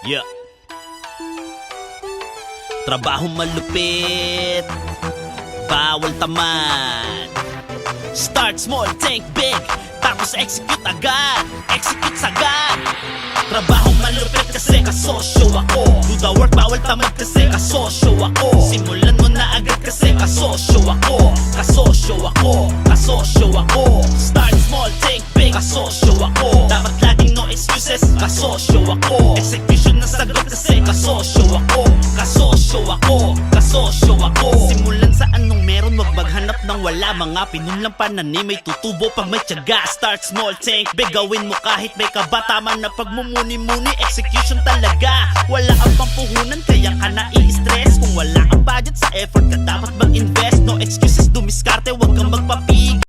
Yeah. Trabaho malupit, bawal tamad. Start small, think big, tapos execute agad. Execute sagad. Trabaho malupit kasi kasosyo ako. Do the work, bawal tamad kasi kasosyo ako. Simulan mo na agad kasi kasosyo ako. Kasosyo ako, kasosyo ako. Start small, think big, kasosyo ako. Dapat laging no excuses, kasosyo ako. Execution na sagot kasi kasosyo ako. Kasosyo ako, kasosyo ako. Simulan sa anong meron, wag maghanap ng wala. Mga pinulang pananim, may tutubo pag may tiyaga. Start small, think big, gawin mo kahit may kaba. Tama na pagmumuni-muni, execution talaga. Wala kang pampuhunan, kaya ka nai-stress. Kung wala kang budget sa effort ka, dapat mag-invest. No excuses, dumiskarte, wag kang magpapigil.